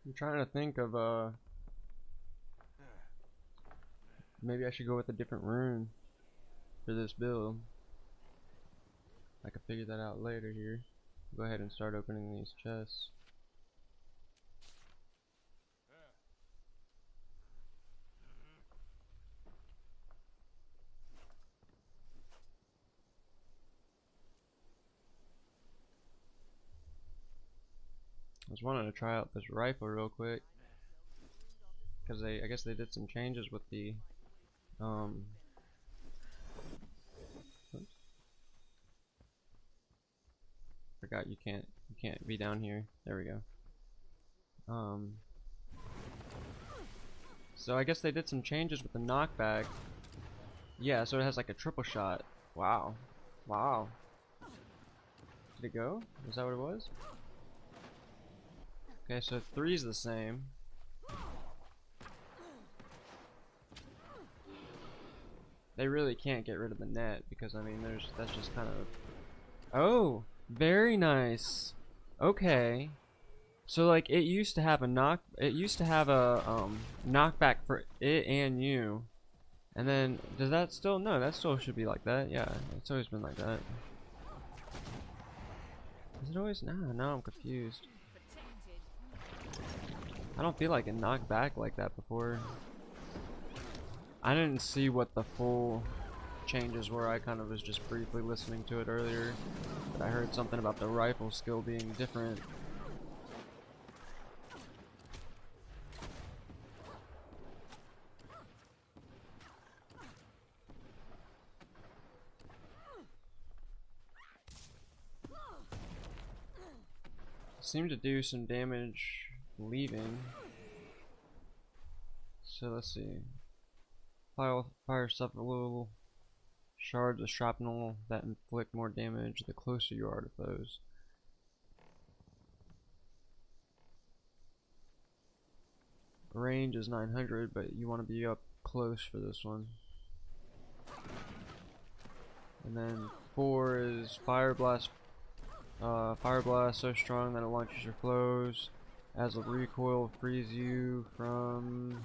I'm trying to think of maybe I should go with a different rune for this build. I can figure that out later here. Go ahead and start opening these chests. I was wanting to try out this rifle real quick because I guess they did some changes with the oops, forgot you can't be down here. There we go. So I guess they did some changes with the knockback. Yeah, so it has like a triple shot. Wow. Wow. Did it go? Is that what it was? Okay, so 3's the same. They really can't get rid of the net because I mean that's just kind of. Oh, very nice. Okay. So like it used to have a knockback for it and you. And then does that still no, that still should be like that. Yeah, it's always been like that. Is it always no, I'm confused. I don't feel like it knocked back like that before. I didn't see what the full changes were. I kind of was just briefly listening to it earlier, but I heard something about the rifle skill being different. Seemed to do some damage leaving. So let's see. Fire several shards of shrapnel that inflict more damage the closer you are to foes. Range is 900, but you want to be up close for this one. And then 4 is Fire Blast. Fire Blast so strong that it launches your flows. As a recoil, frees you from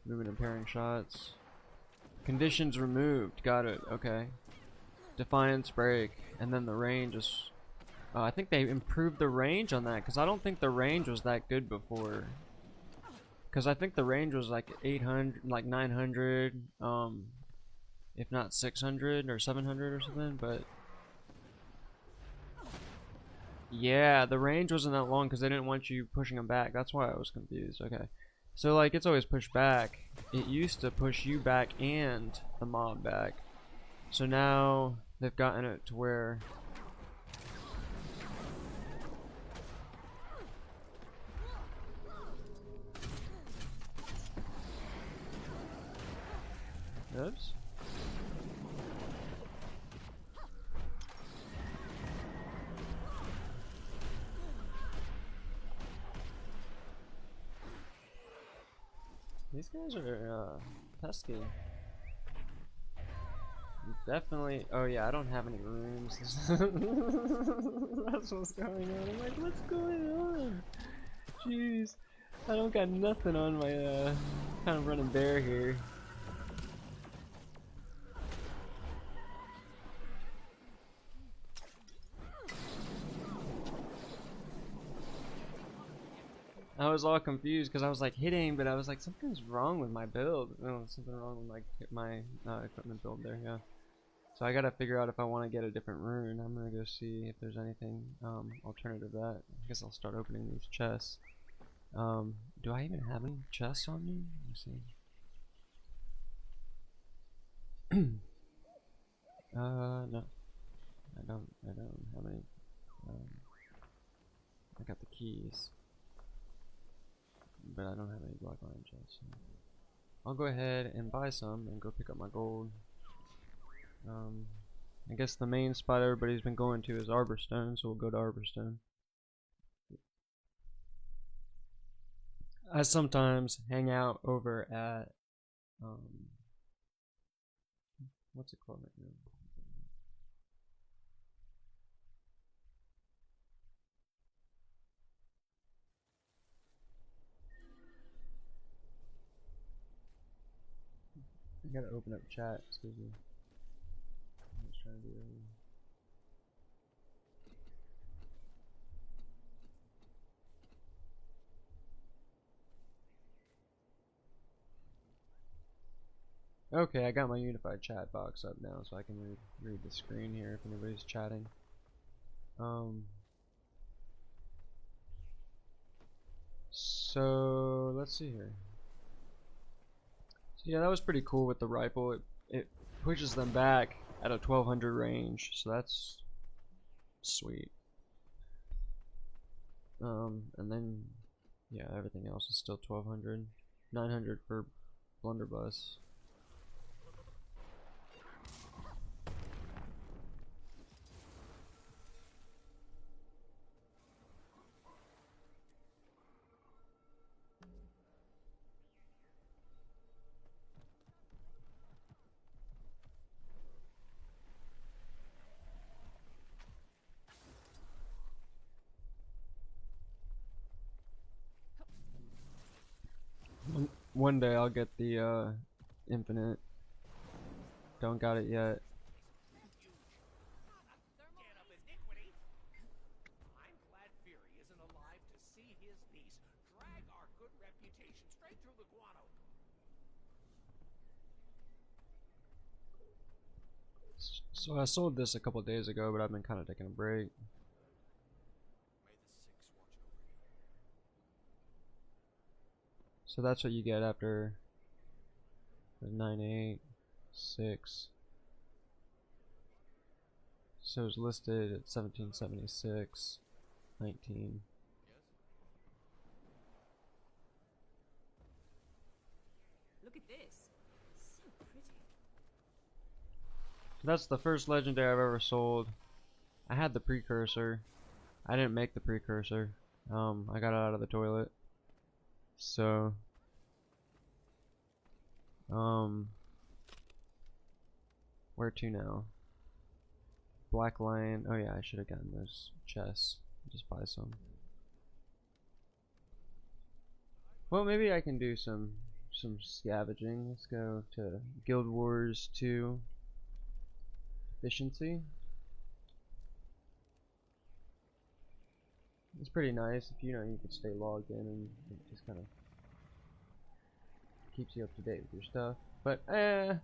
moving and parrying shots. Conditions removed. Got it. Okay. Defiance break, and then the range is. I think they improved the range on that because I don't think the range was that good before. Because I think the range was like 800, like 900, if not 600 or 700 or something. But yeah, the range wasn't that long because they didn't want you pushing them back. That's why I was confused. Okay. So like it's always pushed back. It used to push you back and the mob back. So now they've gotten it to where oops. These guys are pesky. Definitely. Oh yeah, I don't have any rooms. That's what's going on. I'm like, what's going on? Jeez, I don't got nothing on my kind of running bear here. I was all confused because I was like hitting, but I was like, something's wrong with my build. No, something wrong with my equipment build there. Yeah. So I gotta figure out if I want to get a different rune. I'm gonna go see if there's anything alternative to that. I guess I'll start opening these chests. Do I even have any chests on me? Let me see. No, I don't have any. I got the keys, but I don't have any block iron chests. So I'll go ahead and buy some and go pick up my gold. I guess the main spot everybody's been going to is Arborstone, so we'll go to Arborstone. I sometimes hang out over at what's it called right now? gotta open up chat, excuse me. I'm just trying to do Okay, I got my unified chat box up now, so I can read the screen here if anybody's chatting. So let's see here. So yeah, that was pretty cool with the rifle. It pushes them back at a 1200 range, so that's sweet. And then yeah, everything else is still 1200, 900 for blunderbuss. One day I'll get the infinite. Don't got it yet. So I sold this a couple days ago, but I've been kind of taking a break. So that's what you get after the 9.8, 6. So it's listed at 1776, 19. Look at this. So pretty. So that's the first legendary I've ever sold. I had the precursor. I didn't make the precursor. I got it out of the toilet. So where to now? Black Lion. Oh yeah, I should have gotten those chests. Just buy some. Well, maybe I can do some scavenging. Let's go to Guild Wars 2 efficiency. It's pretty nice if you can stay logged in, and it just kind of keeps you up to date with your stuff. But I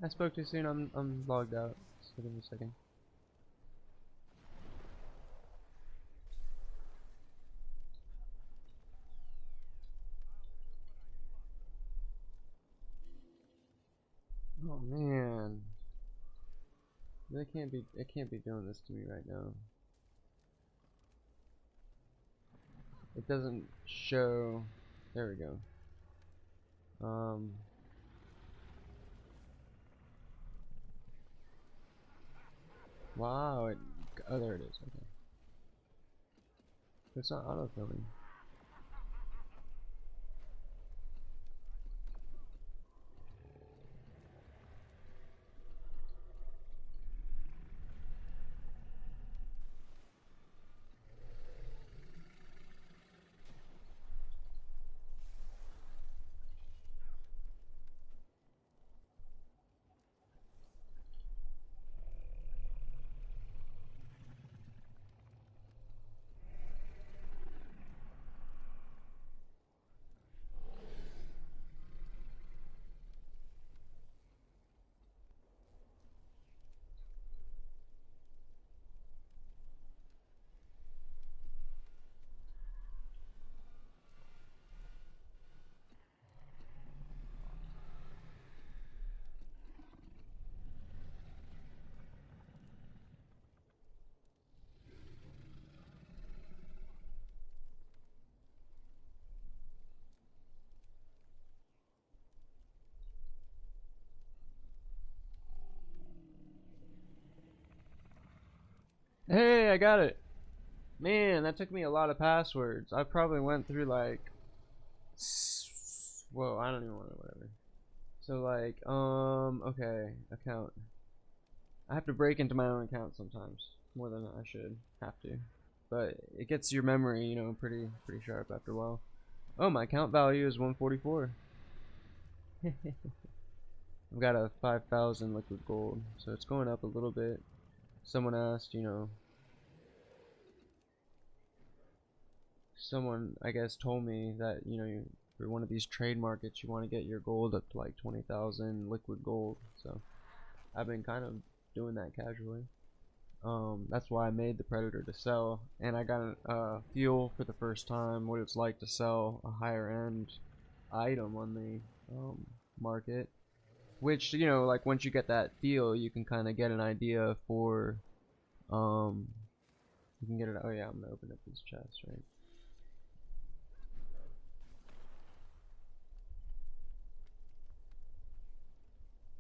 spoke too soon. I'm logged out. So give me a second. Oh man, it can't be doing this to me right now. It doesn't show. There we go. Wow. Oh, there it is. Okay. It's not auto-filming. Hey, I got it. Man, that took me a lot of passwords. I probably went through like, whoa, I don't even want to, whatever. So like, okay, account. I have to break into my own account sometimes, more than I should have to. But it gets your memory, pretty sharp after a while. Oh, my account value is 144. I've got a 5,000 liquid gold, so it's going up a little bit. Someone asked, someone I guess told me that for one of these trade markets you want to get your gold up to like 20,000 liquid gold. So I've been kind of doing that casually. That's why I made the Predator to sell, and I got a feel for the first time what it's like to sell a higher end item on the market. Which, like once you get that feel, you can kind of get an idea for, you can get it. Oh yeah, I'm gonna open up this chest, right?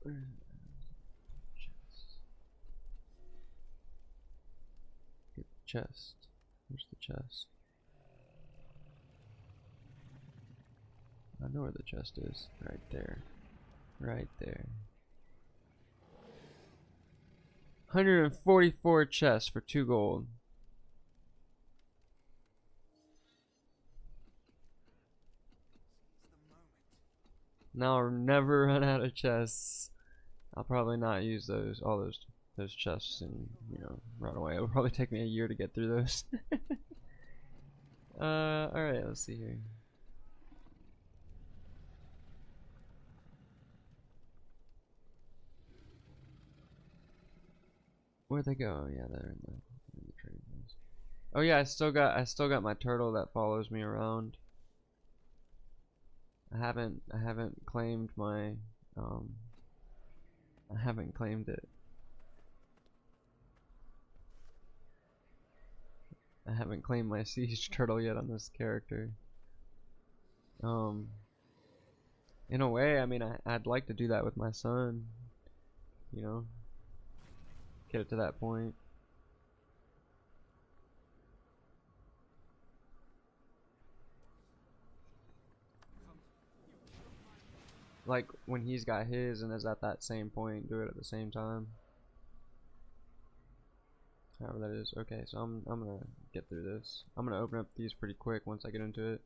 Chest. Get the chest. Where's the chest? I know where the chest is. Right there. Right there. 144 chests for 2 gold. Now I'll never run out of chests. I'll probably not use all those chests and run away. It'll probably take me a year to get through those. Alright, let's see here. Where'd they go? Yeah, they're in the trading place. Oh yeah, I still got my turtle that follows me around. I haven't claimed my I haven't claimed it. I haven't claimed my siege turtle yet on this character. In a way, I mean, I'd like to do that with my son. Get it to that point. Like when he's got his and is at that same point, do it at the same time. However that is. Okay, so I'm gonna get through this. I'm gonna open up these pretty quick once I get into it.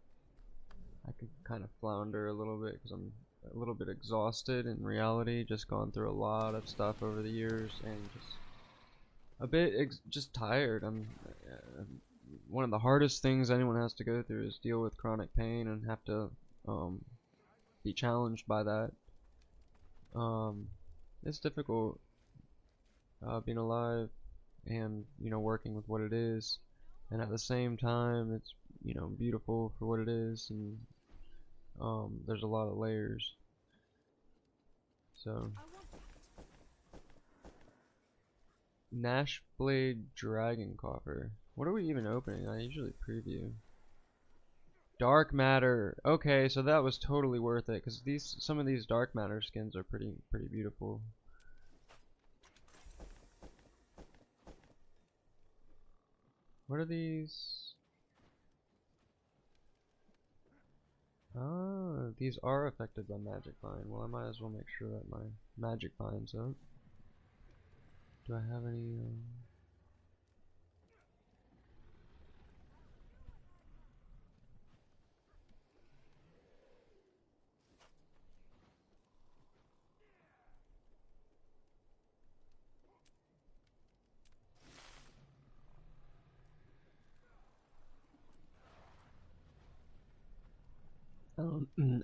I can kind of flounder a little bit because I'm a little bit exhausted in reality. Just gone through a lot of stuff over the years and just a bit just tired. One of the hardest things anyone has to go through is deal with chronic pain and have to be challenged by that. It's difficult being alive and working with what it is, and at the same time it's beautiful for what it is, and there's a lot of layers. So Nashblade Dragon Coffer. What are we even opening? I usually preview. Dark Matter. Okay, so that was totally worth it because some of these Dark Matter skins are pretty beautiful. What are these? Ah, these are affected by Magic Vine. Well, I might as well make sure that my Magic Vine's up. Do I have any?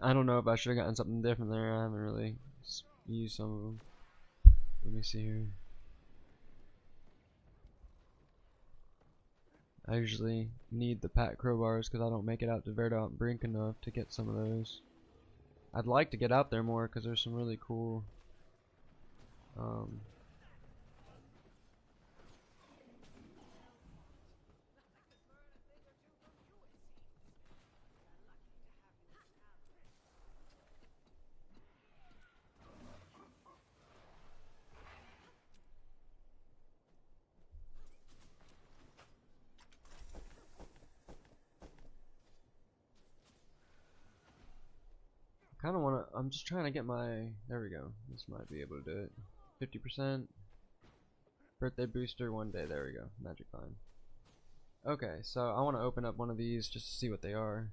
I don't know if I should have gotten something different there. I haven't really used some of them. Let me see here. I usually need the pack crowbars because I don't make it out to Verdant Brink enough to get some of those. I'd like to get out there more because there's some really cool kind of want to. I'm just trying to get my. There we go. This might be able to do it. 50%. Birthday booster 1 day. There we go. Magic Vine. Okay, so I want to open up one of these just to see what they are.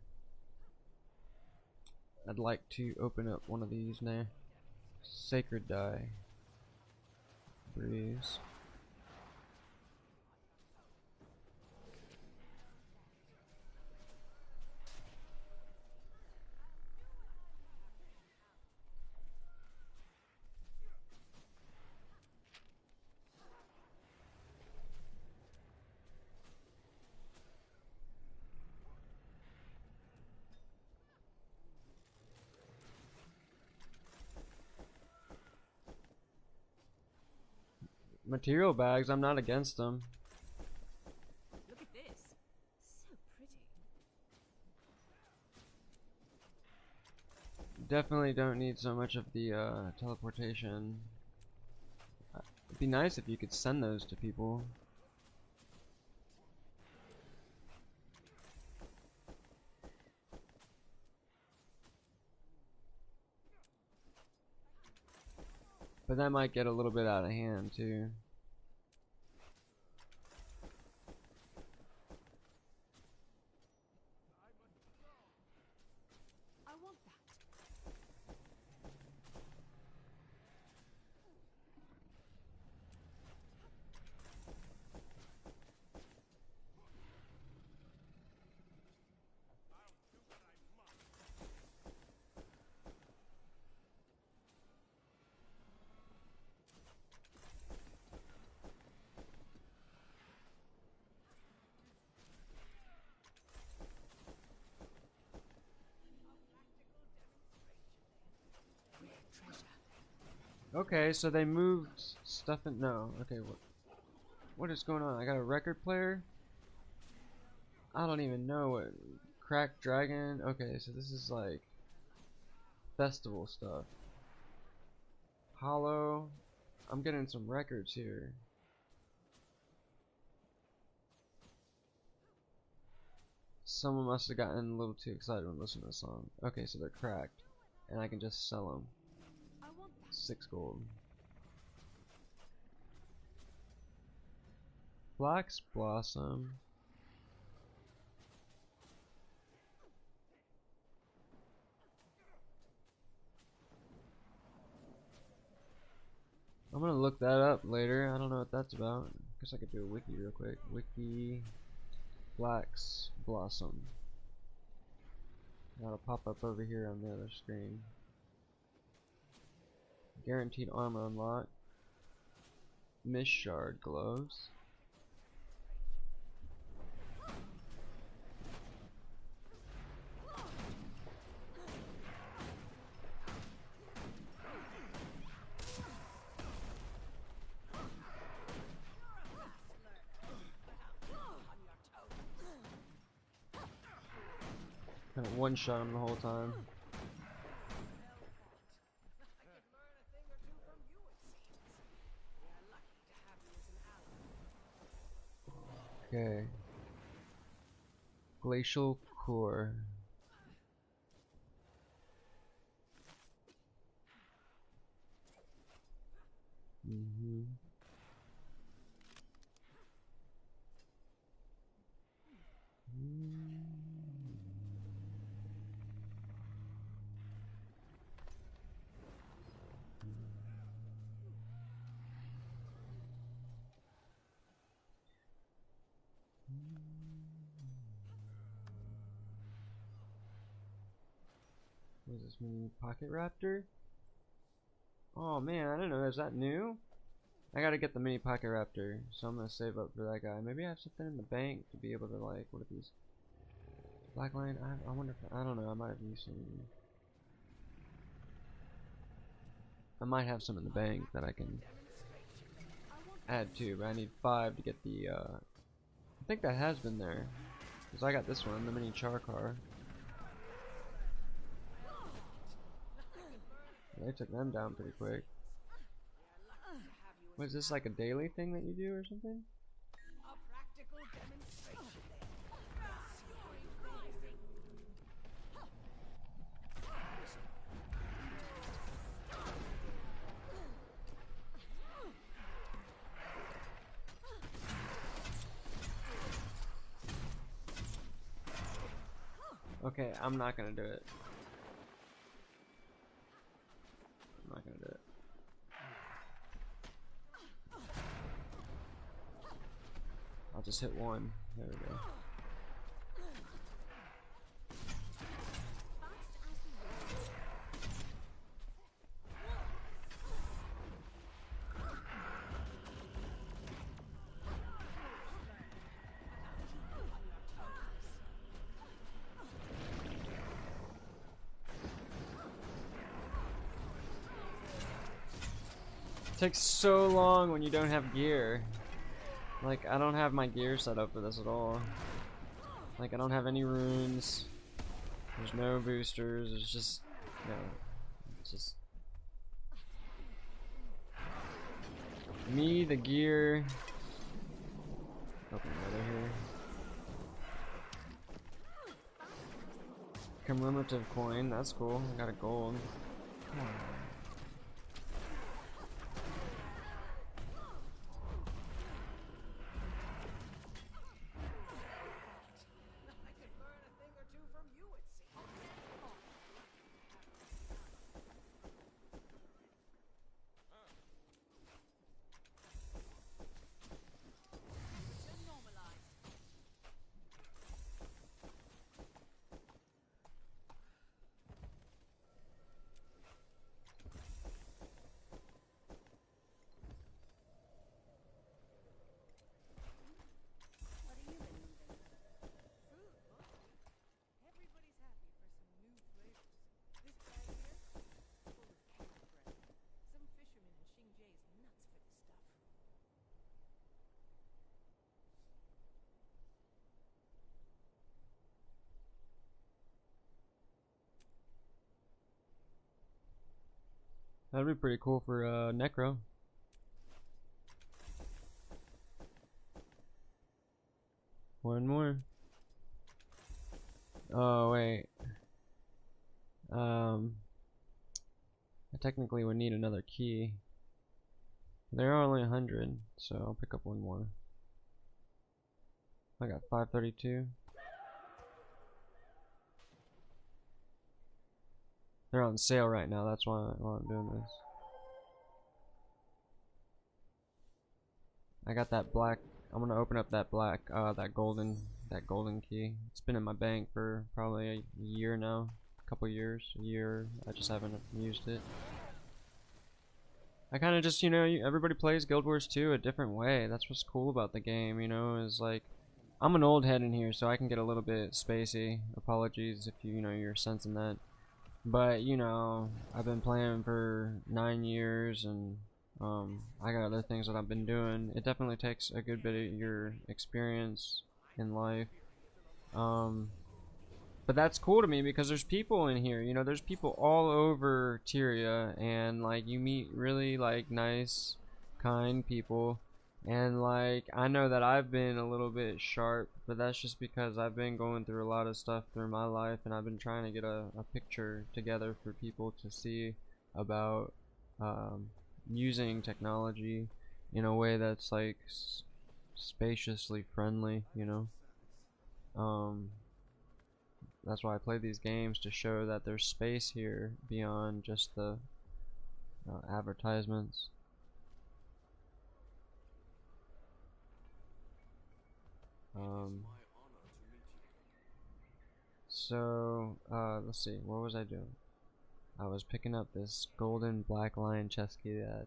I'd like to open up one of these now. Sacred die. Breeze. Material bags, I'm not against them. Look at this. So pretty. Definitely don't need so much of the teleportation. It'd be nice if you could send those to people. But that might get a little bit out of hand too. I want that. Okay, so they moved stuff in. No, okay, what is going on? I got a record player? I don't even know what. Cracked Dragon? Okay, so this is like festival stuff. Hollow. I'm getting some records here. Someone must have gotten a little too excited when listening to the song. Okay, so they're cracked. And I can just sell them. I want that. 6 gold. Flax Blossom. I'm gonna look that up later. I don't know what that's about. Guess I could do a wiki real quick. Wiki Flax Blossom. That'll pop up over here on the other screen. Guaranteed armor unlock. Mist Shard gloves. Kind of one shot him the whole time. Okay. Glacial Core. What is this, mini Pocket Raptor? Oh man, I don't know, is that new? I gotta get the mini Pocket Raptor, so I'm gonna save up for that guy. Maybe I have something in the bank to be able to, like, what are these? Blackline? I wonder if, I don't know, I might have used some. I might have some in the bank that I can add to, but I need 5 to get the, I think that has been there. Because I got this one, the mini char car. They took them down pretty quick. Was this like a daily thing that you do or something? A practical demonstration. Okay, I'm not gonna do it. I'm not gonna do it. I'll just hit one. There we go. Takes so long when you don't have gear. Like, I don't have my gear set up for this at all. Like, I don't have any runes. There's no boosters. It's just, you know, it's just me, the gear. Open another here. Commemorative coin. That's cool. I got a gold. Come on. That'd be pretty cool for Necro. One more. Oh wait. I technically would need another key. There are only 100, so I'll pick up one more. I got 532. They're on sale right now, that's why I'm doing this. I got that black. I'm gonna open up that black, that golden key. It's been in my bank for probably a year now, a couple years, a year. I just haven't used it. I kind of just, you know, everybody plays Guild Wars 2 a different way. That's what's cool about the game, you know, is like, I'm an old head in here, so I can get a little bit spacey. Apologies if you know, you're sensing that. But, you know, I've been playing for 9 years, and I got other things that I've been doing. It definitely takes a good bit of your experience in life. But that's cool to me because there's people in here, you know, there's people all over Tyria, and like you meet really like nice, kind people, and like I know that I've been a little bit sharp, but that's just because I've been going through a lot of stuff through my life, and I've been trying to get a picture together for people to see about using technology in a way that's like spaciously friendly, you know. That's why I play these games, to show that there's space here beyond just the advertisements. Let's see, what was I doing? I was picking up this golden black lion chest key that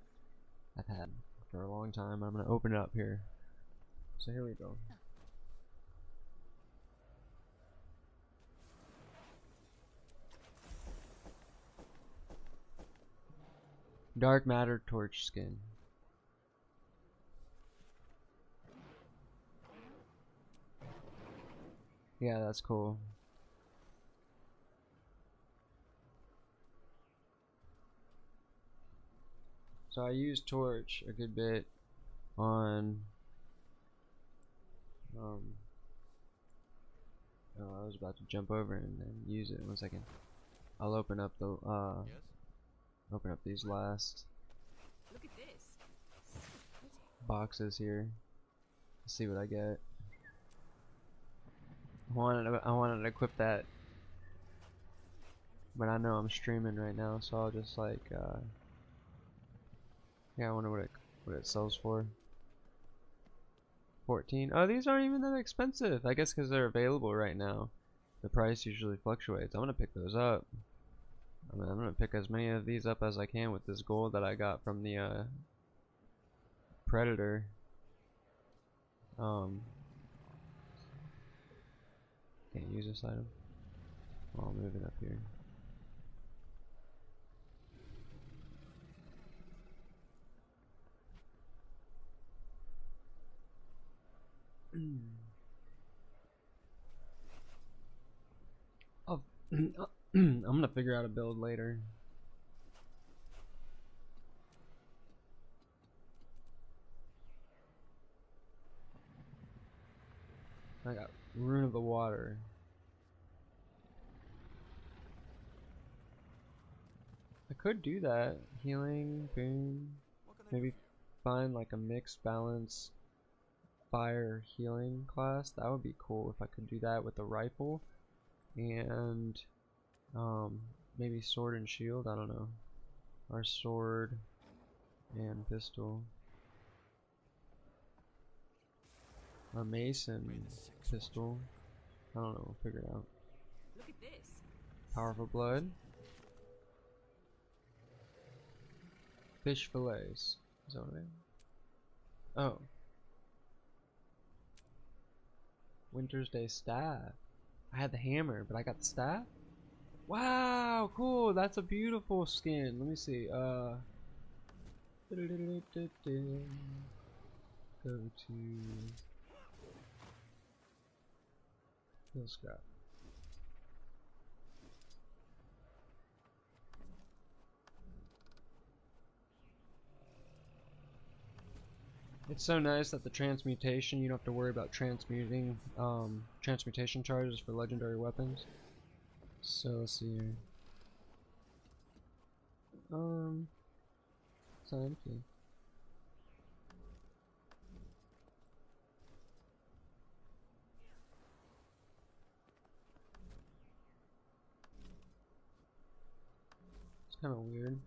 I've had for a long time. I'm gonna open it up here. So here we go. Dark matter torch skin. Yeah, that's cool. So I use torch a good bit on oh, I was about to jump over and then use it. 1 second. I'll open up the open up these last Look at this. boxes here. Let's see what I get. I wanted to equip that, but I know I'm streaming right now, so I'll just like yeah, I wonder what it sells for. 14. Oh, these aren't even that expensive. I guess because they're available right now. The price usually fluctuates. I'm gonna pick those up. I'm gonna pick as many of these up as I can with this gold that I got from the Predator. Can't use this item. I'll move it up here. Oh, I'm gonna figure out a build later. I got Rune of the Water. I could do that. Healing, boom. Maybe find like a mixed balance fire healing class. That would be cool if I could do that with a rifle. And maybe sword and shield, I don't know. Or sword and pistol. Or mason pistol. I don't know, we'll figure it out. Look at this. Powerful blood. Fish fillets. Is that what it is? Oh. Winter's Day staff. I had the hammer, but I got the staff? Wow, cool. That's a beautiful skin. Let me see. Go to Hill Scrap. It's so nice that the transmutation, you don't have to worry about transmuting transmutation charges for legendary weapons. So let's see here. It's not empty. It's kind of weird.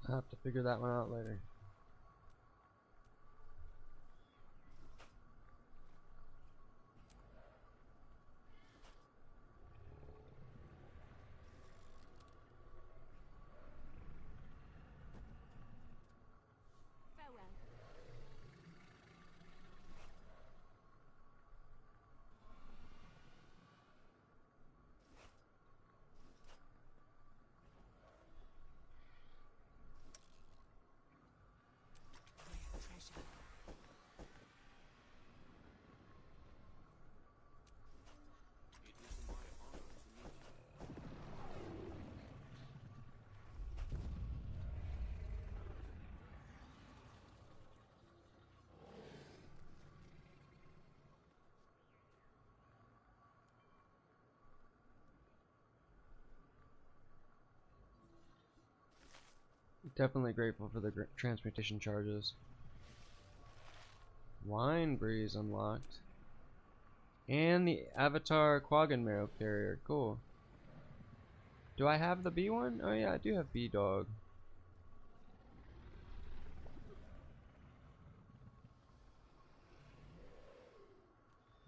I'll have to figure that one out later. Farewell. Treasure. Definitely grateful for the transmutation charges. Wine breeze unlocked. And the Avatar Quaggan Marrow Carrier. Cool. Do I have the B one? Oh yeah, I do have B Dog.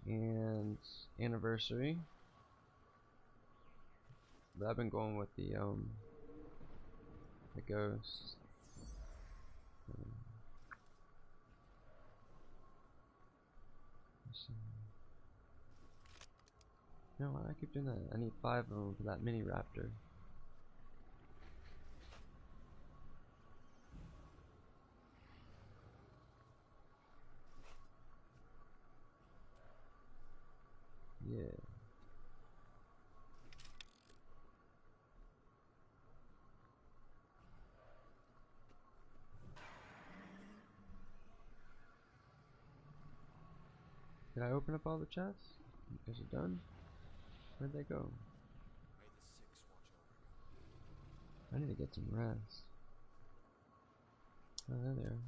And Anniversary. But I've been going with the Ghost. No, why do I keep doing that? I need 5 of them for that mini raptor. Yeah. Did I open up all the chests? Is it done? Where'd they go? I need to get some rest. Oh, there they are.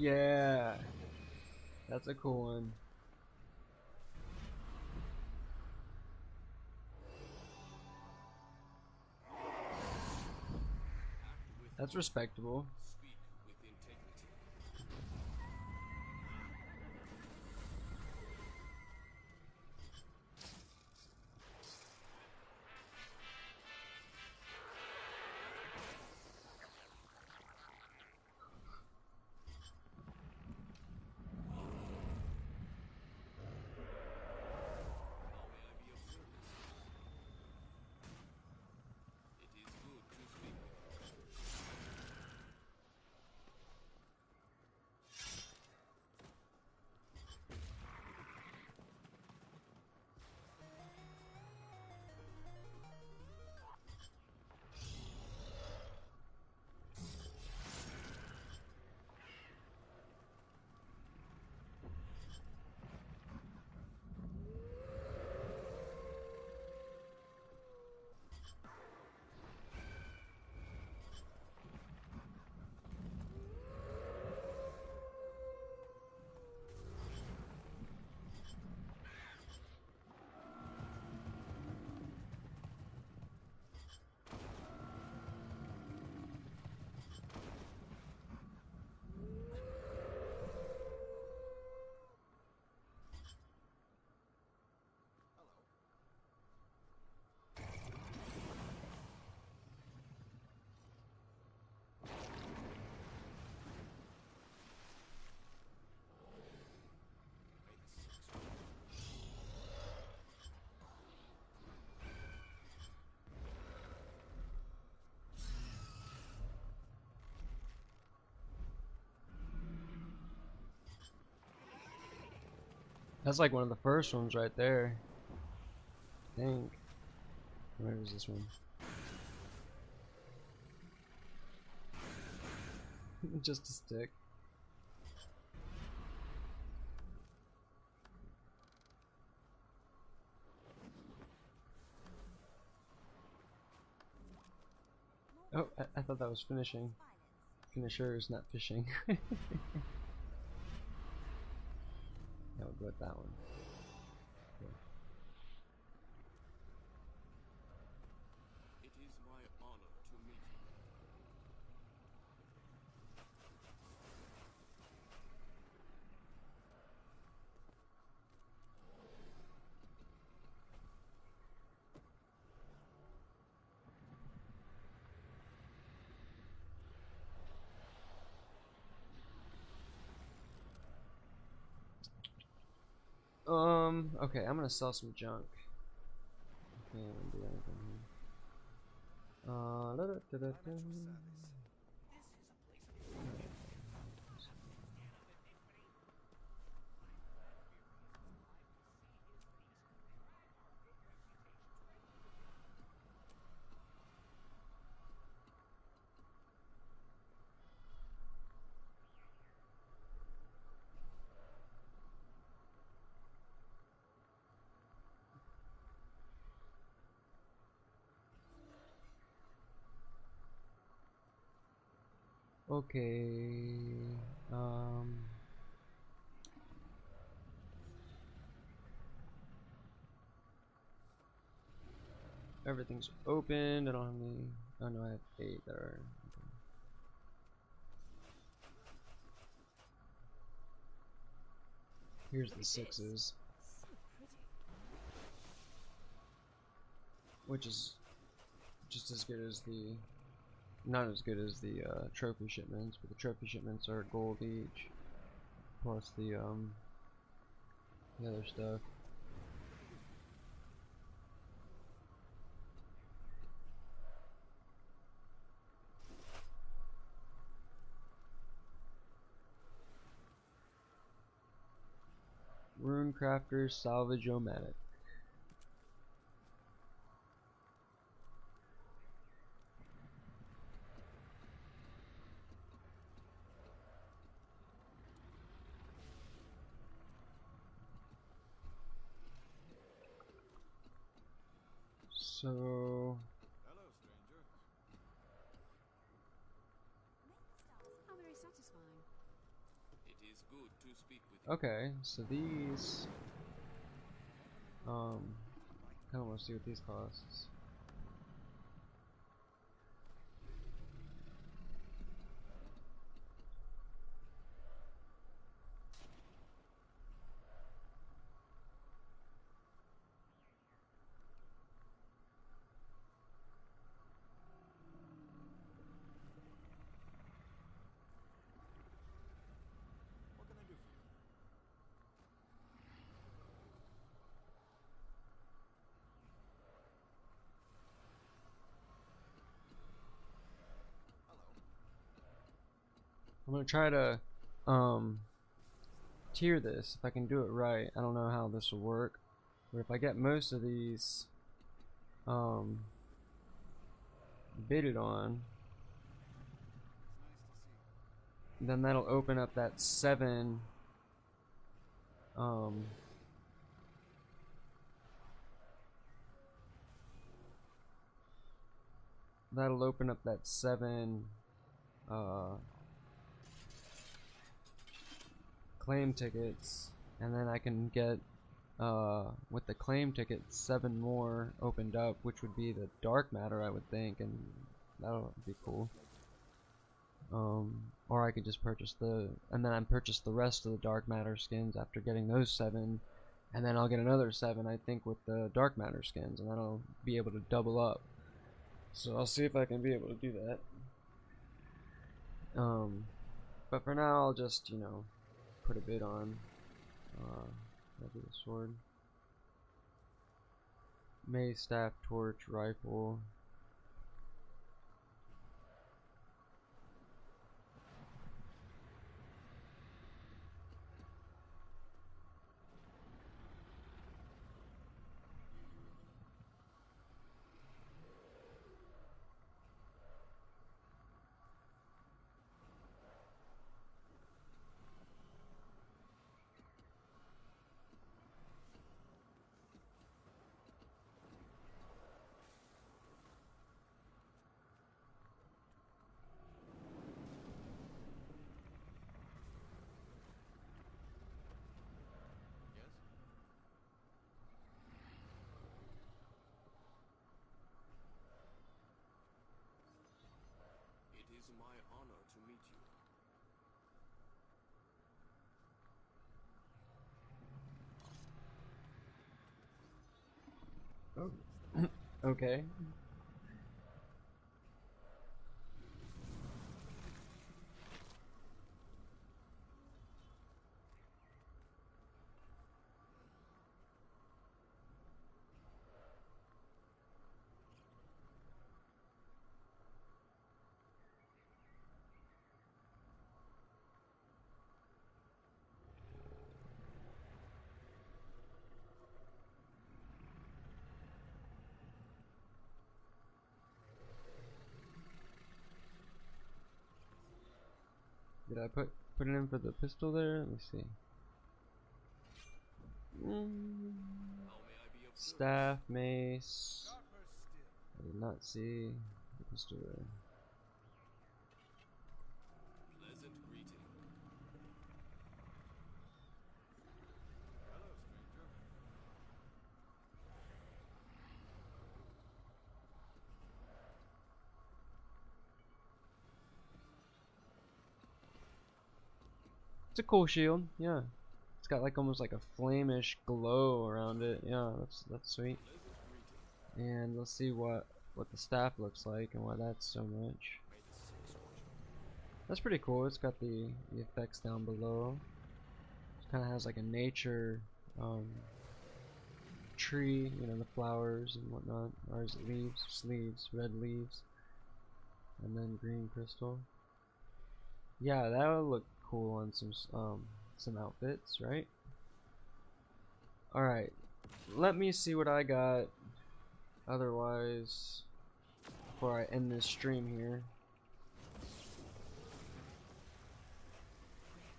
Yeah, that's a cool one. That's respectable. That's like one of the first ones right there. I think. Where is this one? Just a stick. Oh, I thought that was finishing. Finishers, not fishing. Yeah, we'll go with that one. Okay. It is my honor to meet you. Okay, I'm gonna sell some junk. Okay, I'm gonna do anything here. Okay, everything's open. I don't have any. Oh no, I have 8 that are. Okay. Here's the 6s, So pretty. which is just as good as the. Not as good as the trophy shipments, but the trophy shipments are gold each, plus the other stuff. Rune Crafter's Salvage-O-Matic. So Hello, stranger. How very satisfying. good to speak with you. Okay, so these kind of want to see what these costs. What can I do for you? Hello. I'm gonna try to tier this if I can do it right. I don't know how this will work, but if I get most of these bidded on, It's nice to see you. then that'll open up that 7 um that'll open up that 7 uh claim tickets, and then I can get with the claim tickets 7 more opened up, which would be the dark matter, I would think, and that'll be cool. Or I could just purchase and then I purchase the rest of the dark matter skins after getting those 7, and then I'll get another 7, I think, with the dark matter skins, and then I'll be able to double up. So I'll see if I can be able to do that. But for now, I'll just, you know, put a bid on. That'll be the sword. Mace, staff, torch, rifle. Yes? It is my honor to meet you. Oh. Okay. Did I put it in for the pistol there? Let me see. How may I be of service? Staff, mace. Sharper still. I did not see the pistol there. Pleasant greeting. Hello, stranger. It's a cool shield, yeah. It's got like almost like a flamish glow around it. Yeah, that's sweet. Pleasant greeting. And let's see what the staff looks like and why that's so much. May the six watch over. That's pretty cool. It's got the effects down below. It kind of has like a nature tree, you know, the flowers and whatnot. Or is it leaves? Just leaves, red leaves, and then green crystal. Yeah, that would look cool on some outfits, right? All right, let me see what I got. Otherwise, before I end this stream here.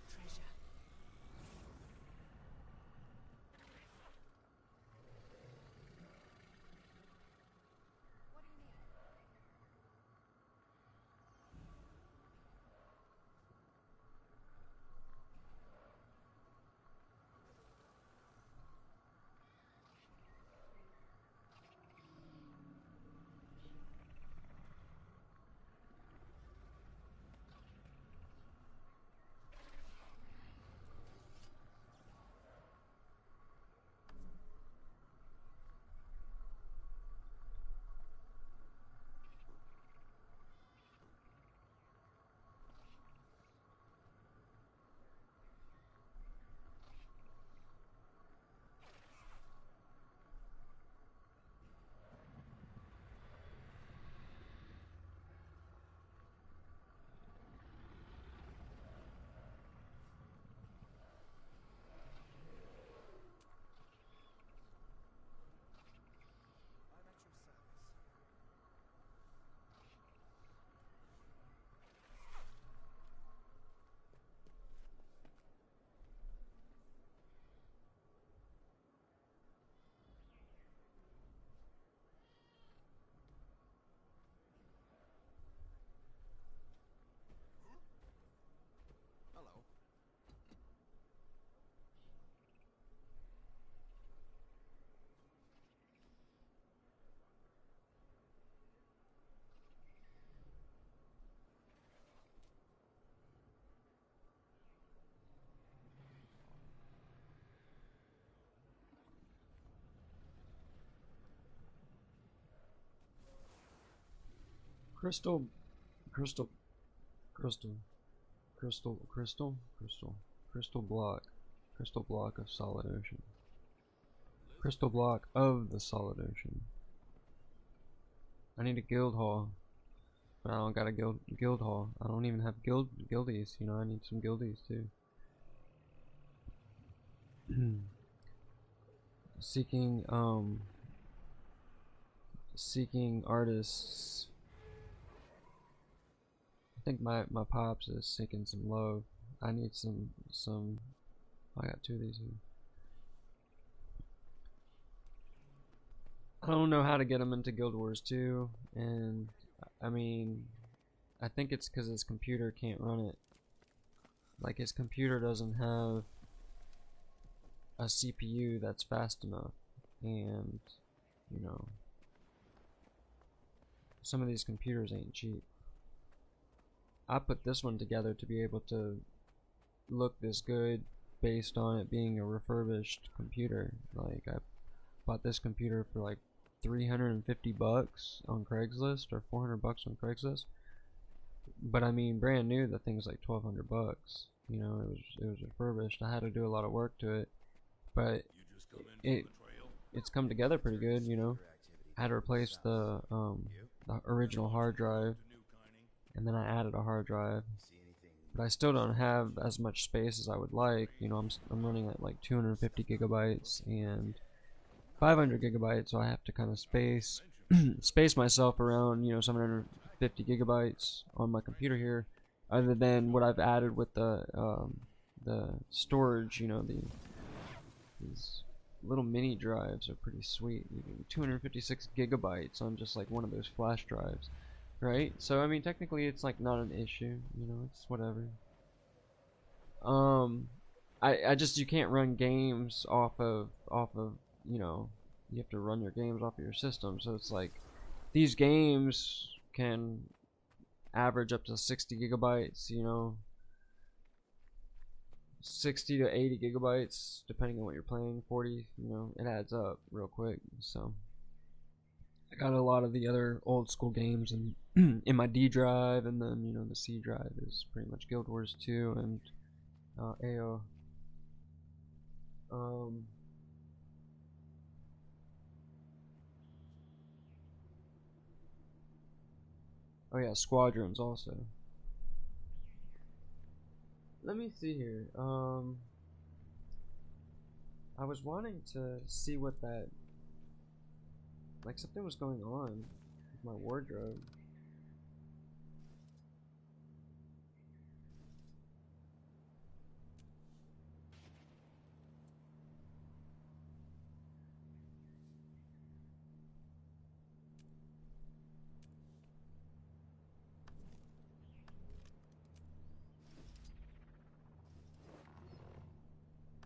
Treasure. Crystal, crystal, crystal, crystal, crystal, crystal, crystal block of solid ocean. Crystal block of the solid ocean. I need a guild hall, but I don't got a guild hall. I don't even have guildies. You know, I need some guildies too. Seeking artists. I think my pops is seeking some love. I need some. I got 2 of these here. I don't know how to get him into Guild Wars 2, and I mean, I think it's because his computer can't run it. Like, his computer doesn't have a CPU that's fast enough, and you know, some of these computers ain't cheap. I put this one together to be able to look this good based on it being a refurbished computer. Like, I bought this computer for like $350 on Craigslist, or $400 on Craigslist. But I mean, brand new, the thing's like $1,200. You know, it was refurbished. I had to do a lot of work to it, but it's come together pretty good. You know, I had to replace the original hard drive, and then I added a hard drive. But I still don't have as much space as I would like. You know, I'm running at like 250 gigabytes and 500 gigabytes, so I have to kind of space myself around, you know, 750 gigabytes on my computer here, other than what I've added with the storage. You know, these little mini drives are pretty sweet. You can 256 gigabytes on just like one of those flash drives, right? So I mean, technically it's like not an issue, you know, it's whatever. I just, you can't run games off of, you know, you have to run your games off of your system. So it's like, these games can average up to 60 gigabytes, you know, 60 to 80 gigabytes, depending on what you're playing. 40, you know, it adds up real quick. So I got a lot of the other old school games in in my D drive, and then, you know, the C drive is pretty much Guild Wars 2 and AO. Oh yeah, Squadrons also. Let me see here. I was wanting to see what that, like, something was going on with my wardrobe.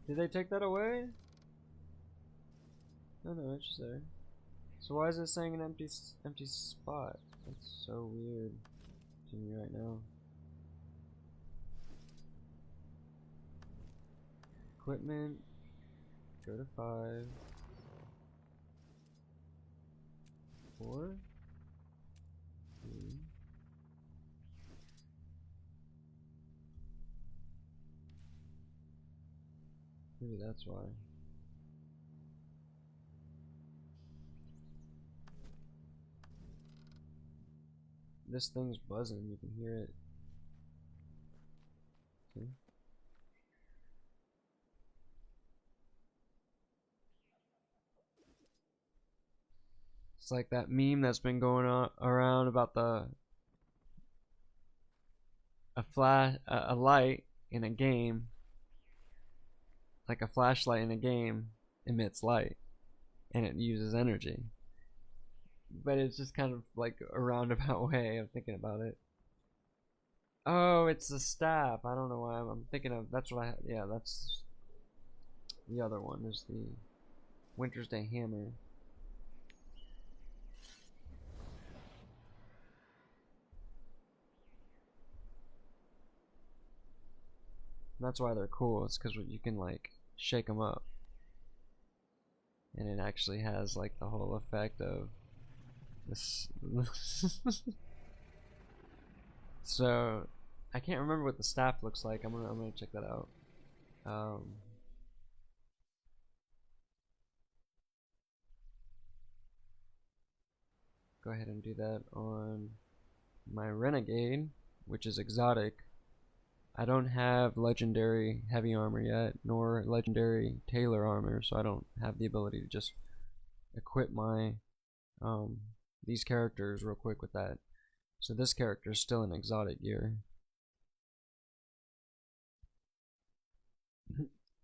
Did they take that away? No, it's just there. So why is it saying an empty spot? That's so weird to me right now. Equipment. Go to 5. 4. 3. Maybe that's why. This thing's buzzing, you can hear it. See? It's like that meme that's been going on around about a light in a game. Like a flashlight in a game emits light, and it uses energy. But it's just kind of like a roundabout way of thinking about it. Oh, it's the staff. I don't know why I'm thinking of. That's what I. Yeah, that's the other one. Is the Winter's Day hammer. That's why they're cool. It's because you can like shake them up, and it actually has like the whole effect of this. So I can't remember what the staff looks like. I'm gonna check that out. Go ahead and do that on my Renegade, which is exotic. I don't have legendary heavy armor yet, nor legendary tailor armor, so I don't have the ability to just equip my these characters real quick with that. So this character is still in exotic gear.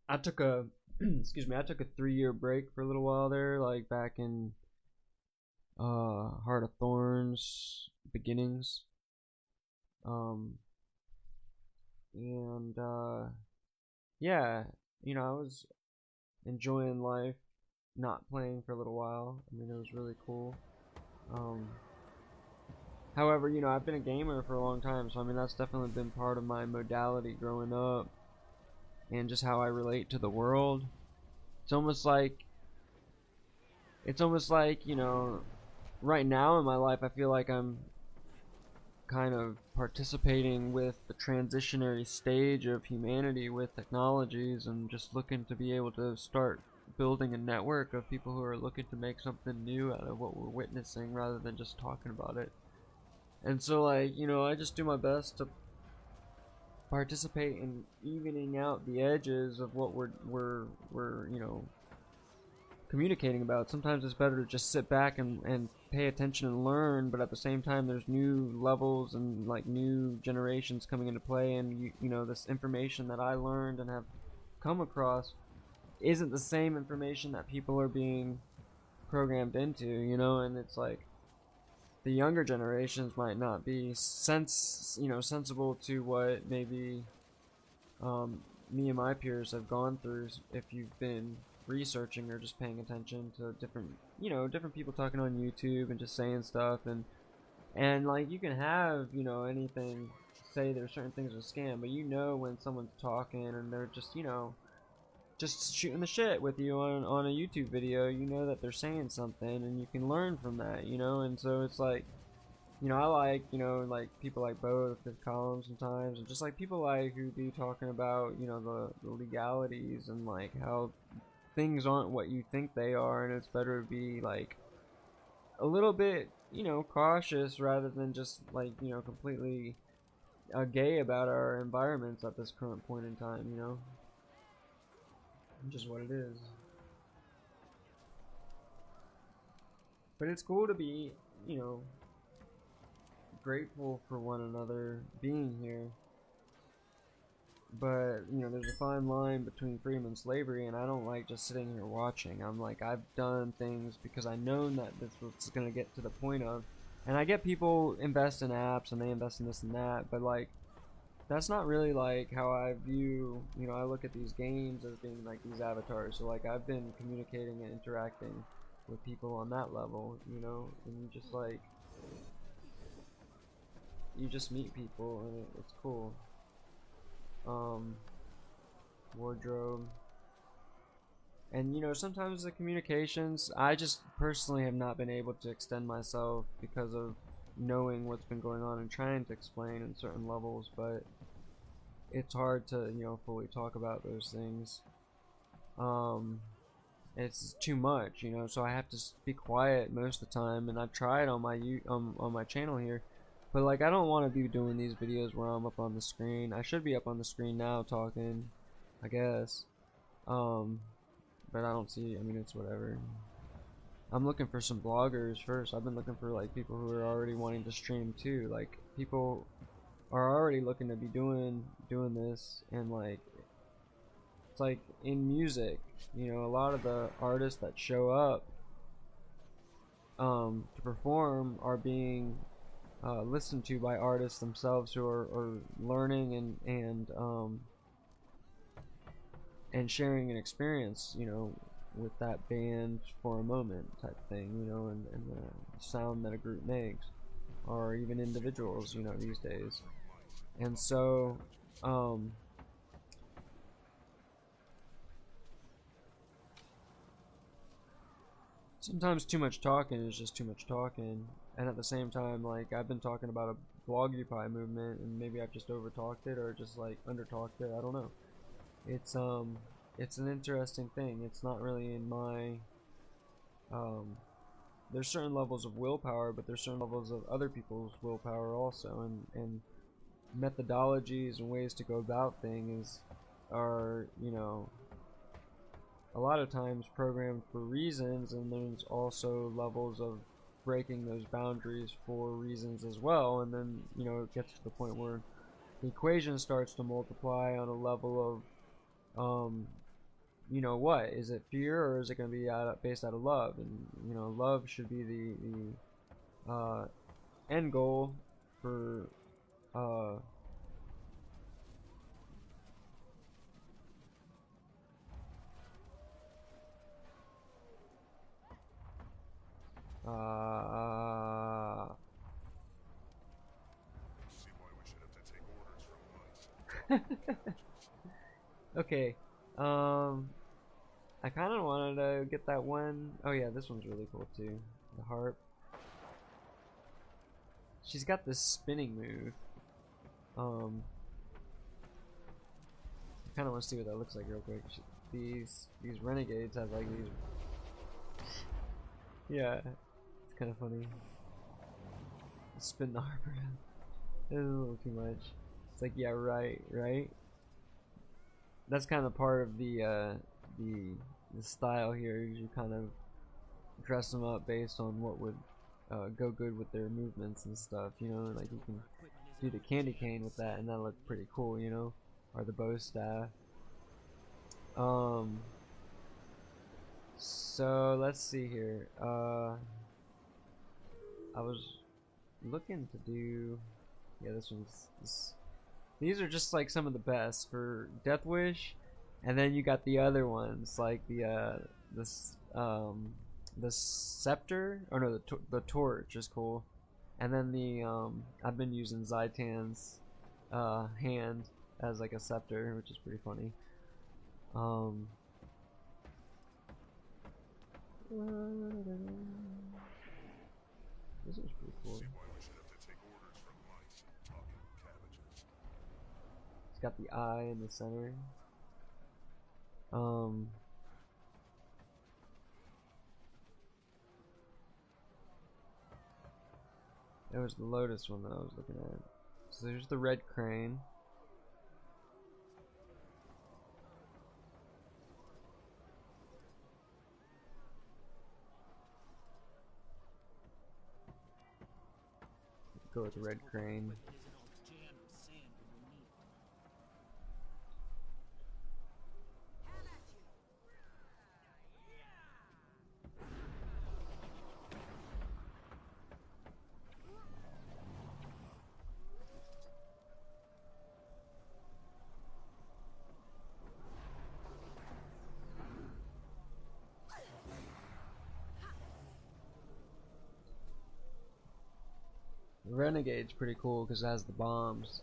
I took a excuse me, I took a 3-year break for a little while there, like back in Heart of Thorns beginnings. And yeah, you know, I was enjoying life, not playing for a little while. I mean, it was really cool. However, you know, I've been a gamer for a long time, so I mean, that's definitely been part of my modality growing up, and just how I relate to the world. It's almost like, you know, right now in my life, I feel like I'm kind of participating with the transitionary stage of humanity with technologies, and just looking to be able to start building a network of people who are looking to make something new out of what we're witnessing rather than just talking about it. And so, like, you know, I just do my best to participate in evening out the edges of what we're you know, communicating about. Sometimes it's better to just sit back and pay attention and learn, but at the same time there's new levels and like new generations coming into play, and you know, this information that I learned and have come across isn't the same information that people are being programmed into, you know. And it's like the younger generations might not be sensible to what maybe me and my peers have gone through, if you've been researching or just paying attention to different, you know, different people talking on YouTube and just saying stuff. And like, you can have, you know, anything say there's certain things are a scam, but you know when someone's talking and they're just, you know, just shooting the shit with you on a YouTube video, you know that they're saying something and you can learn from that, you know. And so it's like, you know, I like, you know, like people like Bo, the Fifth Column sometimes, and just like people like who be talking about, you know, the legalities and like how things aren't what you think they are, and it's better to be like a little bit, you know, cautious rather than just like, you know, completely gay about our environments at this current point in time, you know. Just what it is. But it's cool to be, you know, grateful for one another being here. But, you know, there's a fine line between freedom and slavery, and I don't like just sitting here watching. I'm like, I've done things because I known that this was going to get to the point of, and I get people invest in apps and they invest in this and that, but like, that's not really like how I view, you know, I look at these games as being like these avatars. So like, I've been communicating and interacting with people on that level, you know, and you just like, you just meet people and it's cool. Wardrobe. And you know, sometimes the communications, I just personally have not been able to extend myself because of knowing what's been going on and trying to explain in certain levels, but it's hard to, you know, fully talk about those things. It's too much, you know, so I have to be quiet most of the time, and I've tried on my on my channel here, but like, I don't want to be doing these videos where I'm up on the screen. I should be up on the screen now talking, I guess. But I don't see, I mean, it's whatever. I'm looking for some bloggers first. I've been looking for like people who are already wanting to stream too. Like, people are already looking to be doing this, and like, it's like in music, you know, a lot of the artists that show up to perform are being listened to by artists themselves who are learning and sharing an experience, you know, with that band for a moment type thing, you know, and the sound that a group makes, or even individuals, you know, these days. And so sometimes too much talking is just too much talking, and at the same time, like, I've been talking about Vlogupy movement, and maybe I've just overtalked it or just like undertalked it. I don't know. It's an interesting thing. It's not really in my there's certain levels of willpower, but there's certain levels of other people's willpower also, and methodologies and ways to go about things are, you know, a lot of times programmed for reasons, and there's also levels of breaking those boundaries for reasons as well, and then, you know, it gets to the point where the equation starts to multiply on a level of you know, what is it, fear, or is it going to be based out of love? And you know, love should be the end goal for uh, See why we should have to take orders from mice. okay. I kind of wanted to get that one. Oh yeah, this one's really cool too. The harp. She's got this spinning move. I kind of want to see what that looks like real quick. These renegades have like these. Yeah, it's kind of funny. Spin the harp around. It's a little too much. It's like, yeah, right. That's kind of part of the style here. You kind of dress them up based on what would go good with their movements and stuff. You know, like you can do the candy cane with that, and that look pretty cool. You know, or the bow staff. So let's see here. I was looking to do. Yeah, these are just like some of the best for Death Wish, and then you got the other ones like the scepter, or no, the torch is cool, and then the I've been using Zaitan's hand as like a scepter, which is pretty funny. This is pretty cool. See why we should have to take orders from mice. Talking cabbages. It's got the eye in the center. There was the lotus one that I was looking at. So there's the red crane. Go with the red crane. The Renegade's pretty cool because it has the bombs.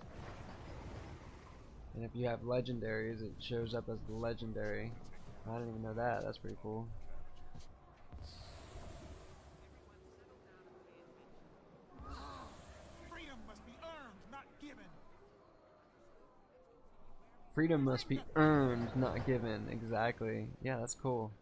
And if you have legendaries, it shows up as the legendary. I didn't even know that. That's pretty cool. Freedom must be earned, not given. Freedom must be earned, not given. Exactly. Yeah, that's cool.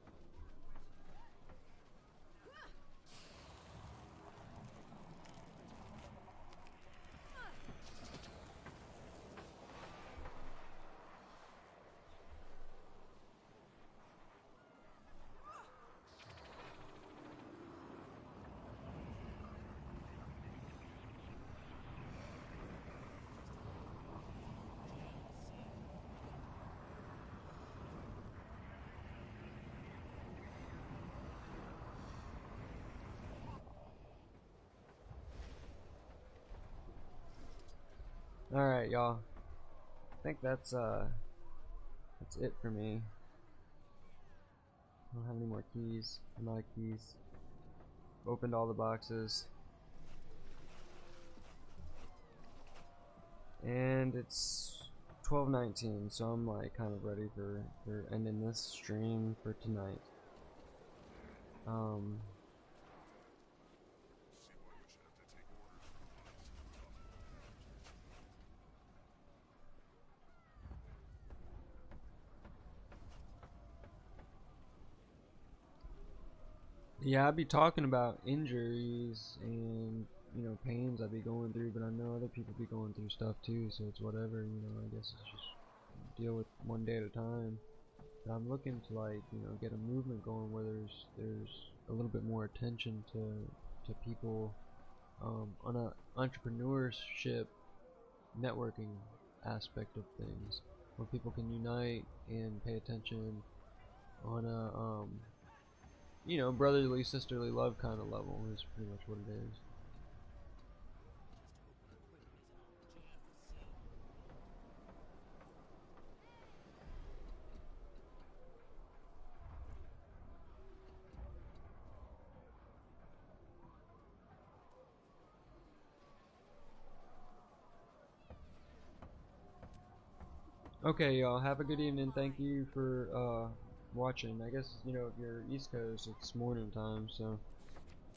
Alright, y'all. I think that's it for me. I don't have any more keys. I'm out of keys. Opened all the boxes. And it's 12:19, so I'm like kind of ready for ending this stream for tonight. See why we should have to take orders from mice. Talking Yeah, I'd be talking about injuries and pains I'd be going through, but I know other people be going through stuff too, so it's whatever. I guess it's just deal with one day at a time. But I'm looking to get a movement going where there's a little bit more attention to people on a entrepreneurship networking aspect of things, where people can unite and pay attention on a brotherly, sisterly love kind of level is pretty much what it is. Okay, y'all, have a good evening. Thank you for watching. I guess if you're East Coast, it's morning time, so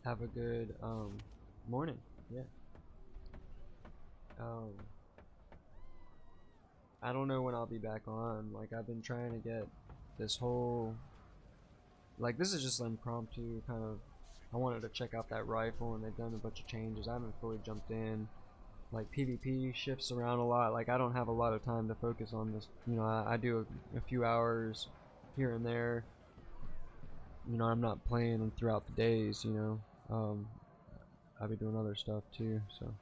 have a good morning. Yeah. I don't know when I'll be back on. I've been trying to get this whole this is just impromptu kind of. I wanted to check out that rifle, and they've done a bunch of changes. I haven't fully jumped in. PvP shifts around a lot. I don't have a lot of time to focus on this. I do a few hours here and there. I'm not playing throughout the days. I'll be doing other stuff too. So,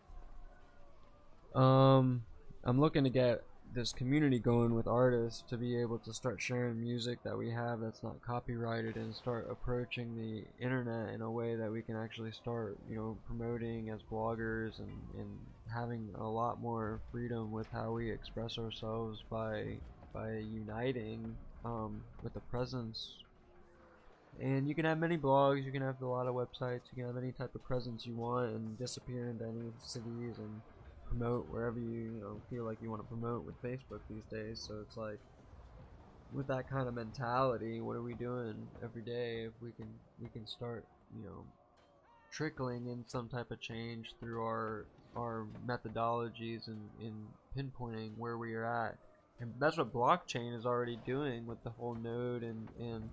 I'm looking to get this community going with artists to be able to start sharing music that we have that's not copyrighted, and start approaching the internet in a way that we can actually start promoting as bloggers, and having a lot more freedom with how we express ourselves by uniting with a presence. And you can have many blogs, you can have a lot of websites, you can have any type of presence you want, and disappear into any cities and promote wherever you feel like you want to promote with Facebook these days. So it's with that kind of mentality, what are we doing every day if we can start trickling in some type of change through our methodologies and in pinpointing where we are at. And that's what blockchain is already doing with the whole node and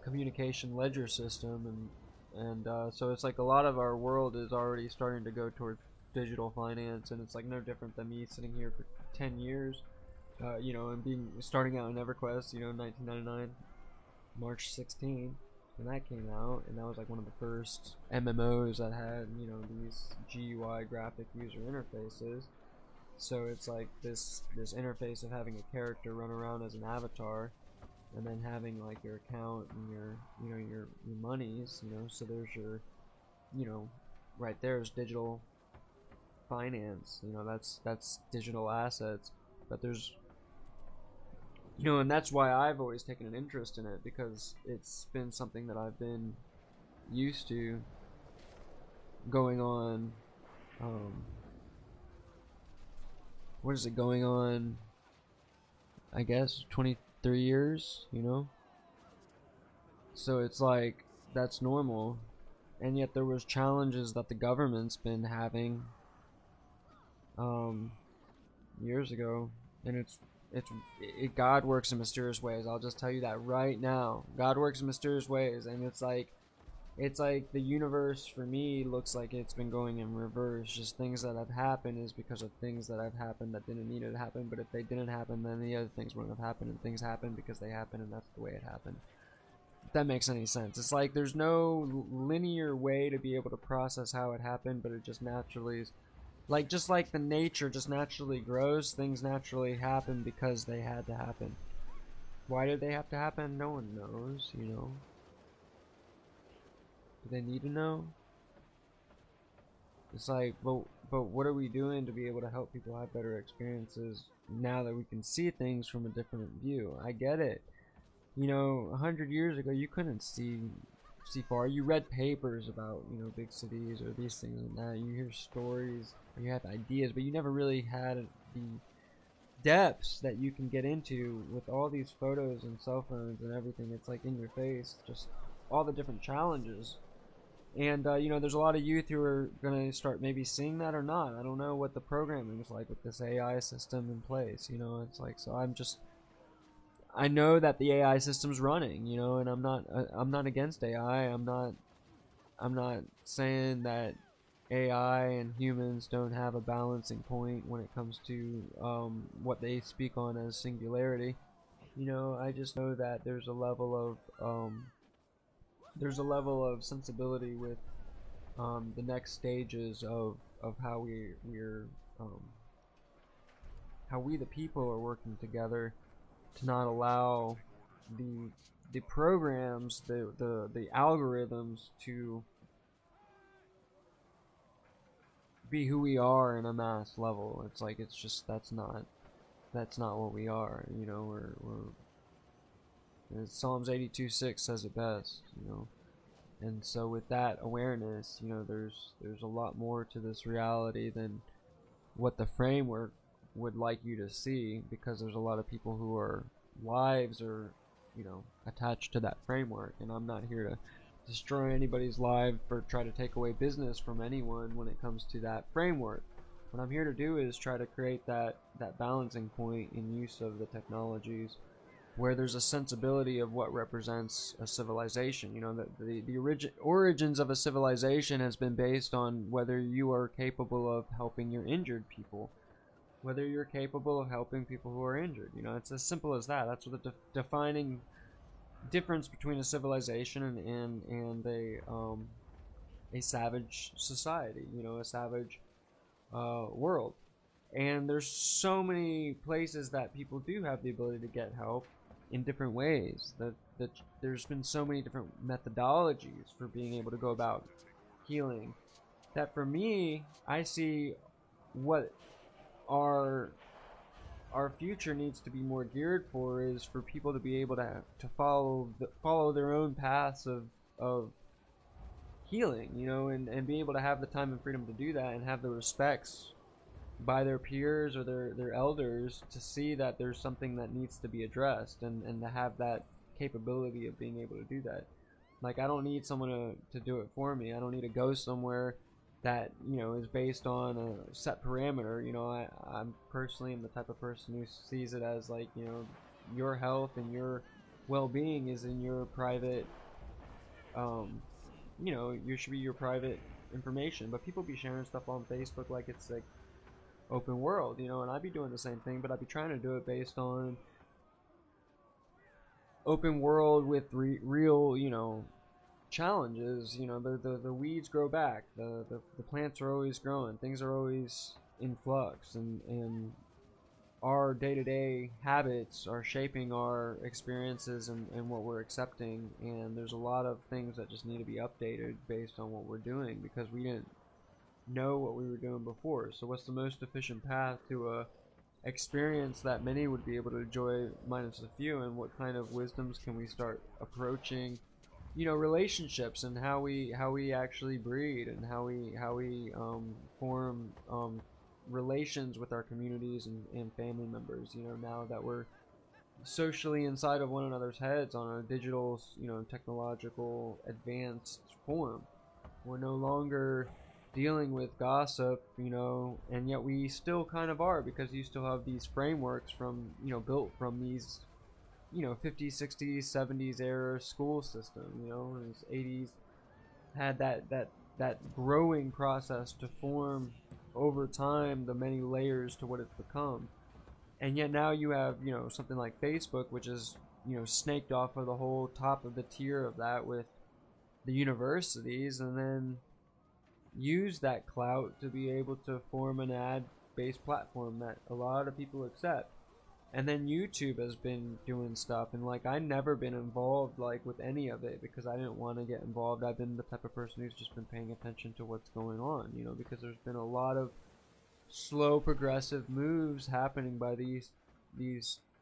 communication ledger system, and so it's a lot of our world is already starting to go toward digital finance, and it's no different than me sitting here for 10 years, and starting out in EverQuest, 1999, March 16, when that came out, and that was one of the first MMOs that had these GUI graphic user interfaces. So it's this interface of having a character run around as an avatar, and then having your account and your monies, so there's your right there's digital finance, that's digital assets. But there's and that's why I've always taken an interest in it, because it's been something that I've been used to going on what is it going on, I guess 23 years, so it's that's normal. And yet there was challenges that the government's been having years ago, and God works in mysterious ways. I'll just tell you that right now. God works in mysterious ways, and it's the universe for me looks like it's been going in reverse. Just things that have happened is because of things that have happened that didn't need to happen, but if they didn't happen, then the other things wouldn't have happened, and things happened because they happened, and that's the way it happened. If that makes any sense. It's there's no linear way to be able to process how it happened, but it just naturally is. Just like the nature just naturally grows, things naturally happen because they had to happen. Why did they have to happen? No one knows, Do they need to know? It's but what are we doing to be able to help people have better experiences now that we can see things from a different view? I get it. 100 years ago, you couldn't see far. You read papers about, big cities or these things and that. You hear stories, or you have ideas, but you never really had the depths that you can get into with all these photos and cell phones and everything. It's in your face, just all the different challenges. And, there's a lot of youth who are going to start maybe seeing that or not. I don't know what the programming is like with this AI system in place, it's so I know that the AI system's running, and I'm not against AI. I'm not I'm not saying that AI and humans don't have a balancing point when it comes to what they speak on as singularity. You know, I just know that there's a level of sensibility with the next stages of how how we the people are working together to not allow the programs, the algorithms to be who we are in a mass level. It's like it's just that's not what we are. You know, Psalms 82:6 says it best. You know, and so with that awareness, you know, there's a lot more to this reality than what the framework would like you to see, because there's a lot of people who are lives are, you know, attached to that framework, and I'm not here to destroy anybody's life or try to take away business from anyone when it comes to that framework. What I'm here to do is try to create that balancing point in use of the technologies where there's a sensibility of what represents a civilization. You know, the origins of a civilization has been based on whether you are capable of helping your injured people, whether you're capable of helping people who are injured. You know, it's as simple as that. That's what the defining difference between a civilization and a savage society. You know, a savage world. And there's so many places that people do have the ability to get help in different ways. That there's been so many different methodologies for being able to go about healing, that for me, I see what our future needs to be more geared for is for people to be able to follow their own paths of healing, you know, and be able to have the time and freedom to do that, and have the respects by their peers or their elders to see that there's something that needs to be addressed, and to have that capability of being able to do that. Like, I don't need someone to do it for me. I don't need to go somewhere that, you know, is based on a set parameter. You know, I'm personally am the type of person who sees it as, like, you know, your health and your well-being is in your private, you know, you should be your private information. But people be sharing stuff on Facebook like it's like open world, you know, and I'd be doing the same thing, but I'd be trying to do it based on open world with real, you know, challenges. You know, the weeds grow back, the plants are always growing, things are always in flux, and our day-to-day habits are shaping our experiences and what we're accepting, and there's a lot of things that just need to be updated based on what we're doing, because we didn't know what we were doing before. So what's the most efficient path to a experience that many would be able to enjoy minus a few, and what kind of wisdoms can we start approaching, you know, relationships, and how we actually breed, and how we form relations with our communities and family members, you know, now that we're socially inside of one another's heads on a digital, you know, technological advanced form. We're no longer dealing with gossip, you know, and yet we still kind of are, because you still have these frameworks from, you know, built from these, you know, 50s, 60s, 70s era school system, you know, and 80s had that growing process to form over time the many layers to what it's become. And yet now you have, you know, something like Facebook, which is, you know, snaked off of the whole top of the tier of that with the universities, and then use that clout to be able to form an ad-based platform that a lot of people accept. And then YouTube has been doing stuff, and like, I never been involved like with any of it because I didn't want to get involved. I've been the type of person who's just been paying attention to what's going on, you know, because there's been a lot of slow progressive moves happening by these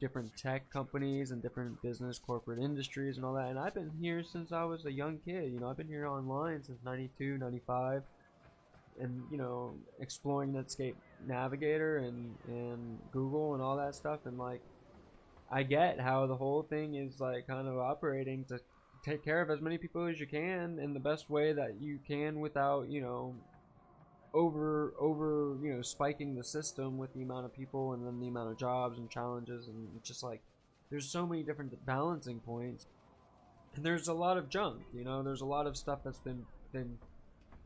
different tech companies and different business corporate industries and all that. And I've been here since I was a young kid, you know, I've been here online since 92, 95, and, you know, exploring Netscape Navigator and Google and all that stuff. And like, I get how the whole thing is like kind of operating to take care of as many people as you can in the best way that you can, without, you know, over you know, spiking the system with the amount of people and then the amount of jobs and challenges. And it's just like, there's so many different balancing points, and there's a lot of junk, you know, there's a lot of stuff that's been then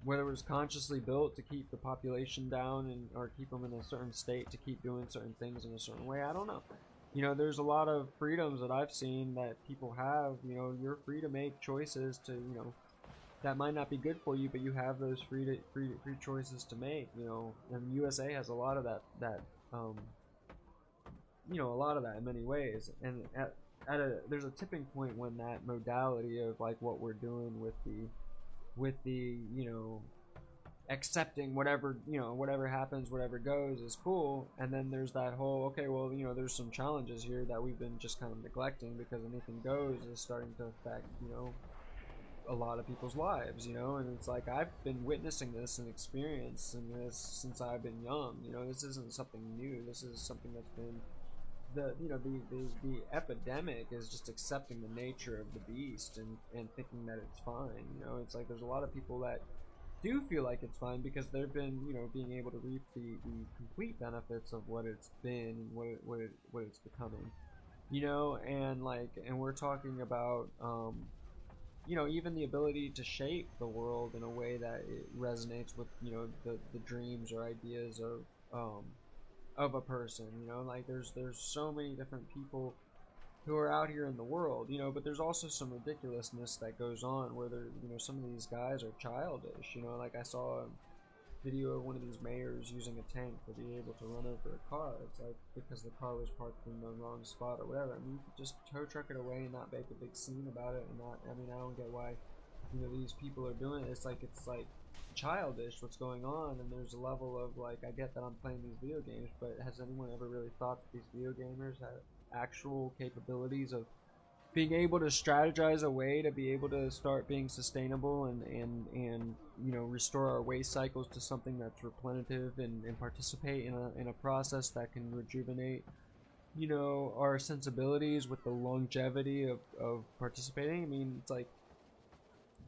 whether it was consciously built to keep the population down and or keep them in a certain state to keep doing certain things in a certain way, I don't know. You know, there's a lot of freedoms that I've seen that people have. You know, you're free to make choices to, you know, that might not be good for you, but you have those free choices to make. You know, and USA has a lot of that you know, a lot of that in many ways. And there's a tipping point when that modality of like what we're doing with the you know, accepting whatever, you know, whatever happens, whatever goes is cool. And then there's that whole, okay, well, you know, there's some challenges here that we've been just kind of neglecting because anything goes is starting to affect, you know, a lot of people's lives, you know. And it's like I've been witnessing this and experiencing this since I've been young. You know, this isn't something new. This is something that's been the epidemic is just accepting the nature of the beast and thinking that it's fine. You know, it's like there's a lot of people that do feel like it's fine because they've been, you know, being able to reap the complete benefits of what it's been, what it's becoming, you know. And like, and we're talking about you know, even the ability to shape the world in a way that it resonates with, you know, the dreams or ideas of a person. You know, like there's so many different people who are out here in the world, you know, but there's also some ridiculousness that goes on where they're, you know, some of these guys are childish, you know. Like I saw a video of one of these mayors using a tank to be able to run over a car. It's like because the car was parked in the wrong spot or whatever. I mean, you could just tow truck it away and not make a big scene about it. And not, I mean, I don't get why, you know, these people are doing it. It's like childish what's going on. And there's a level of like, I get that I'm playing these video games, but has anyone ever really thought that these video gamers have actual capabilities of being able to strategize a way to be able to start being sustainable and you know, restore our waste cycles to something that's replenitive and participate in a process that can rejuvenate, you know, our sensibilities with the longevity of participating. I mean, it's like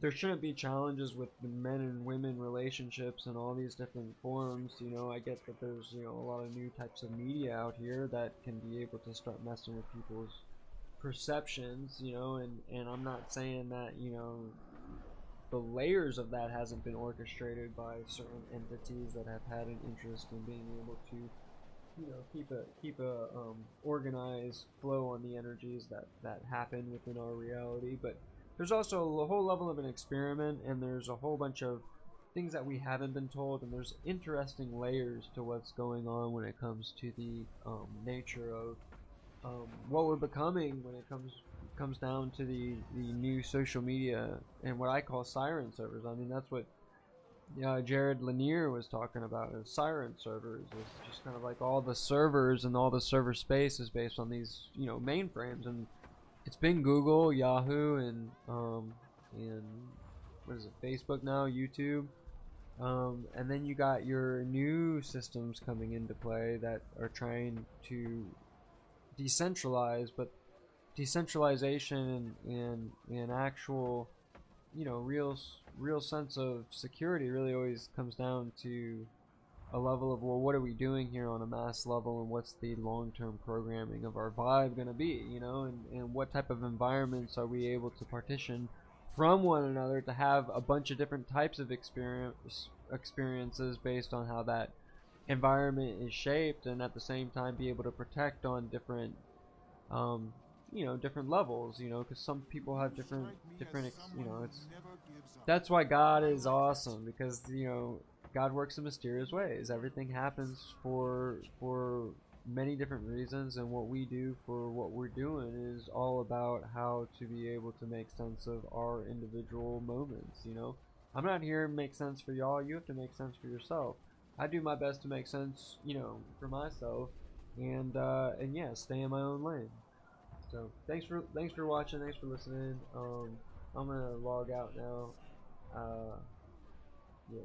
there shouldn't be challenges with the men and women relationships and all these different forms. You know, I get that there's, you know, a lot of new types of media out here that can be able to start messing with people's perceptions, you know. And I'm not saying that, you know, the layers of that hasn't been orchestrated by certain entities that have had an interest in being able to, you know, keep a organized flow on the energies that happen within our reality. But there's also a whole level of an experiment, and there's a whole bunch of things that we haven't been told, and there's interesting layers to what's going on when it comes to the nature of what we're becoming when it comes down to the new social media and what I call siren servers. I mean, that's what Jared Lanier was talking about, is siren servers. It's just kind of like all the servers and all the server space is based on these, you know, mainframes. And it's been Google, Yahoo, and what is it, Facebook now, YouTube. And then you got your new systems coming into play that are trying to decentralize, but decentralization and actual, you know, real sense of security really always comes down to a level of, well, what are we doing here on a mass level, and what's the long-term programming of our vibe going to be, you know, and what type of environments are we able to partition from one another to have a bunch of different types of experiences based on how that environment is shaped, and at the same time be able to protect on different you know, different levels, you know, because some people have different you know, it's that's why God is awesome, because, you know, God works in mysterious ways. Everything happens for many different reasons, and what we do for what we're doing is all about how to be able to make sense of our individual moments, you know. I'm not here to make sense for y'all. You have to make sense for yourself. I do my best to make sense, you know, for myself, and yeah, stay in my own lane. So thanks for watching, thanks for listening. I'm gonna log out now. Yeah.